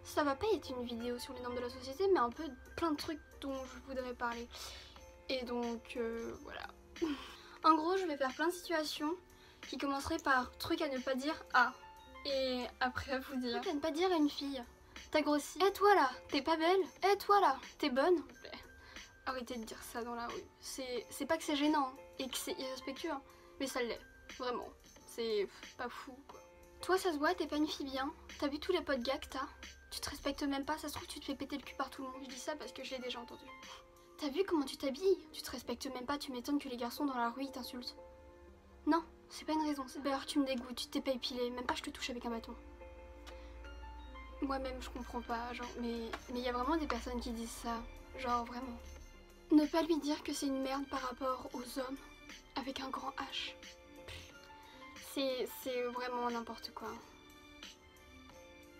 Ça va pas être une vidéo sur les normes de la société, mais un peu plein de trucs dont je voudrais parler. Et donc voilà. En gros, je vais faire plein de situations qui commenceraient par truc à ne pas dire à. Et après à vous dire. Truc à ne pas dire à une fille. T'as grossi. Eh toi là, t'es pas belle. Eh toi là, t'es bonne. Arrêtez de dire ça dans la rue. C'est pas que c'est gênant et que c'est irrespectueux, hein, mais ça l'est. Vraiment. C'est pas fou quoi. Toi ça se voit, t'es pas une fille bien. T'as vu tous les potes gars que t'as? Tu te respectes même pas, ça se trouve tu te fais péter le cul par tout le monde. Je dis ça parce que je l'ai déjà entendu. T'as vu comment tu t'habilles? Tu te respectes même pas, tu m'étonnes que les garçons dans la rue ils t'insultent. Non, c'est pas une raison. D'ailleurs tu me dégoûtes, tu t'es pas épilé, même pas je te touche avec un bâton. Moi-même je comprends pas, genre, mais il y a vraiment des personnes qui disent ça, genre vraiment. Ne pas lui dire que c'est une merde par rapport aux hommes, avec un grand H. C'est vraiment n'importe quoi.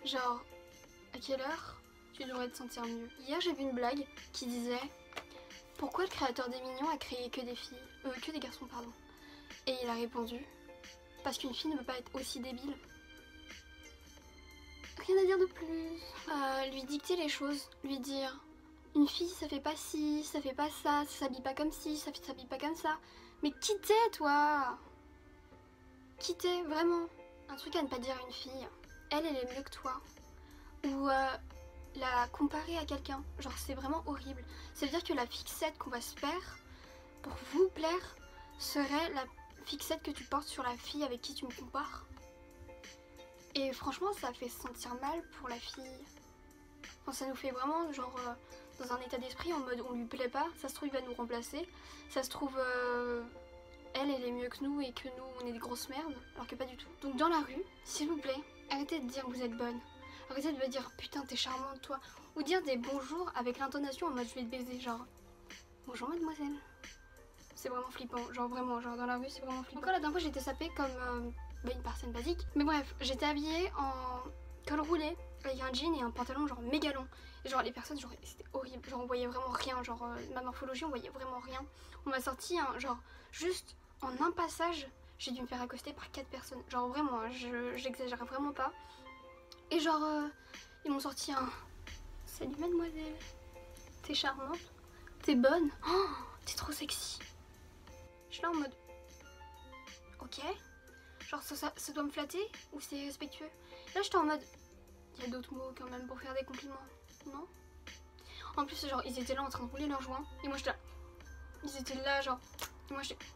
Genre, à quelle heure tu devrais te sentir mieux? Hier j'ai vu une blague qui disait pourquoi le créateur des Mignons a créé que des filles, que des garçons pardon. Et il a répondu parce qu'une fille ne peut pas être aussi débile. Rien à dire de plus. Lui dicter les choses, lui dire une fille ça fait pas ci, ça fait pas ça s'habille pas comme ci, ça s'habille pas comme ça. Mais qui t'es toi? Qui t'es vraiment? Un truc à ne pas dire à une fille, elle est mieux que toi. Ou la comparer à quelqu'un, genre c'est vraiment horrible. Ça veut dire que la fixette qu'on va se faire pour vous plaire serait la fixette que tu portes sur la fille avec qui tu me compares. Et franchement ça fait se sentir mal pour la fille. Enfin, ça nous fait vraiment genre dans un état d'esprit en mode on lui plaît pas, ça se trouve il va nous remplacer, ça se trouve elle est mieux que nous et que nous on est des grosses merdes, alors que pas du tout. Donc dans la rue, s'il vous plaît, arrêtez de dire que vous êtes bonne. Arrêtez de me dire putain t'es charmante toi. Ou dire des bonjours avec l'intonation en mode je vais te baiser, genre bonjour mademoiselle. C'est vraiment flippant, genre vraiment, genre dans la rue c'est vraiment flippant. Encore la dernière fois j'étais sapée comme une personne basique. Mais bref, j'étais habillée en col roulé avec un jean et un pantalon genre méga long. Et genre les personnes, genre c'était horrible, genre on voyait vraiment rien, genre ma morphologie on voyait vraiment rien. On m'a sorti un genre juste en un passage, j'ai dû me faire accoster par 4 personnes. Genre vraiment, hein, j'exagère vraiment pas. Et genre ils m'ont sorti un salut mademoiselle, t'es charmante, t'es bonne, oh, t'es trop sexy. Je suis là en mode ok, genre ça doit me flatter ou c'est respectueux. Là j'étais en mode il y a d'autres mots quand même pour faire des compliments, non? En plus genre ils étaient là en train de rouler leur joint et moi j'étais là, ils étaient là genre, et moi j'étais...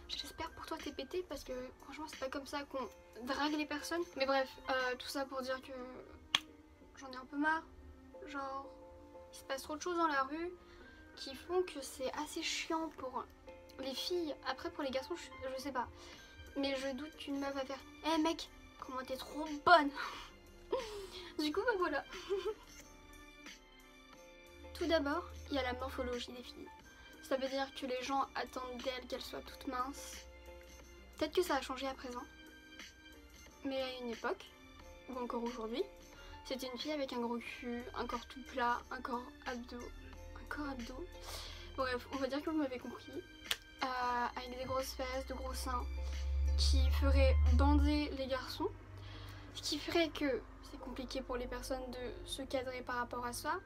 J'espère pour toi t'es pété parce que franchement c'est pas comme ça qu'on drague les personnes. Mais bref, tout ça pour dire que j'en ai un peu marre. Genre il se passe trop de choses dans la rue qui font que c'est assez chiant pour les filles. Après pour les garçons je sais pas. Mais je doute qu'une meuf va faire eh mec, comment t'es trop bonne. Du coup bah voilà. Tout d'abord, il y a la morphologie des filles. Ça veut dire que les gens attendent d'elles qu'elles soient toutes minces. Peut-être que ça a changé à présent. Mais à une époque, ou encore aujourd'hui, c'était une fille avec un gros cul, un corps tout plat, un corps abdos. Bref, on va dire que vous m'avez compris. Avec des grosses fesses, de gros seins, qui feraient bander les garçons. Ce qui ferait que c'est compliqué pour les personnes de se cadrer par rapport à ça.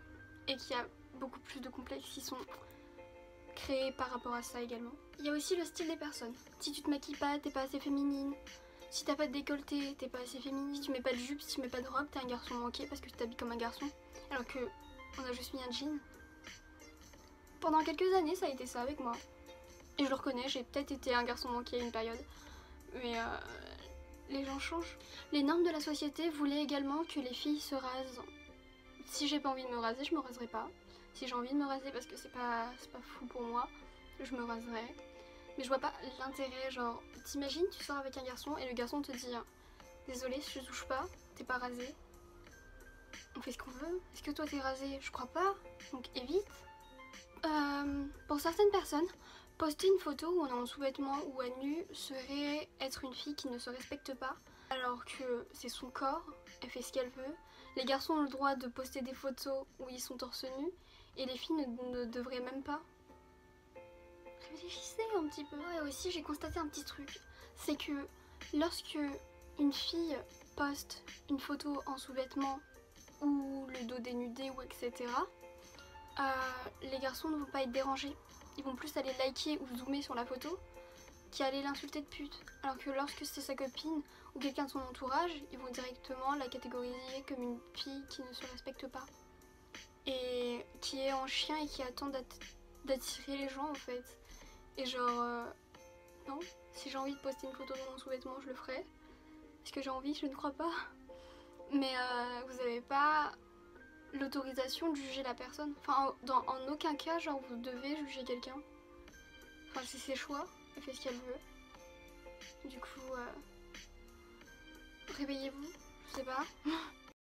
Et qu'il y a beaucoup plus de complexes qui sont créés par rapport à ça également. Il y a aussi le style des personnes. Si tu te maquilles pas, t'es pas assez féminine. Si t'as pas de décolleté, t'es pas assez féminine. Si tu mets pas de jupe, si tu mets pas de robe, t'es un garçon manqué parce que tu t'habilles comme un garçon. Alors que on a juste mis un jean. Pendant quelques années, ça a été ça avec moi. Et je le reconnais, j'ai peut-être été un garçon manqué à une période. Mais les gens changent. Les normes de la société voulaient également que les filles se rasent. Si j'ai pas envie de me raser, je me raserai pas. Si j'ai envie de me raser parce que c'est pas fou pour moi, je me raserai. Mais je vois pas l'intérêt, genre, t'imagines, tu sors avec un garçon et le garçon te dit désolé, si je touche pas, t'es pas rasé. On fait ce qu'on veut. Est-ce que toi t'es rasé? Je crois pas, donc évite. Pour certaines personnes, poster une photo où on est en sous-vêtements ou à nu serait être une fille qui ne se respecte pas. Alors que c'est son corps, elle fait ce qu'elle veut. Les garçons ont le droit de poster des photos où ils sont torse nu et les filles ne devraient même pas. Réfléchissez un petit peu. Et aussi j'ai constaté un petit truc, c'est que lorsque une fille poste une photo en sous-vêtements ou le dos dénudé ou etc., les garçons ne vont pas être dérangés. Ils vont plus aller liker ou zoomer sur la photo qu'aller l'insulter de pute. Alors que lorsque c'est sa copine ou quelqu'un de son entourage, ils vont directement la catégoriser comme une fille qui ne se respecte pas. Et qui est en chien et qui attend d'attirer les gens en fait. Et genre, non, si j'ai envie de poster une photo de mon sous-vêtement, je le ferai. Est-ce que j'ai envie? Je ne crois pas. Mais vous n'avez pas l'autorisation de juger la personne. Enfin, en aucun cas, genre, vous devez juger quelqu'un. Enfin, c'est ses choix, elle fait ce qu'elle veut. Du coup, réveillez-vous, je sais pas.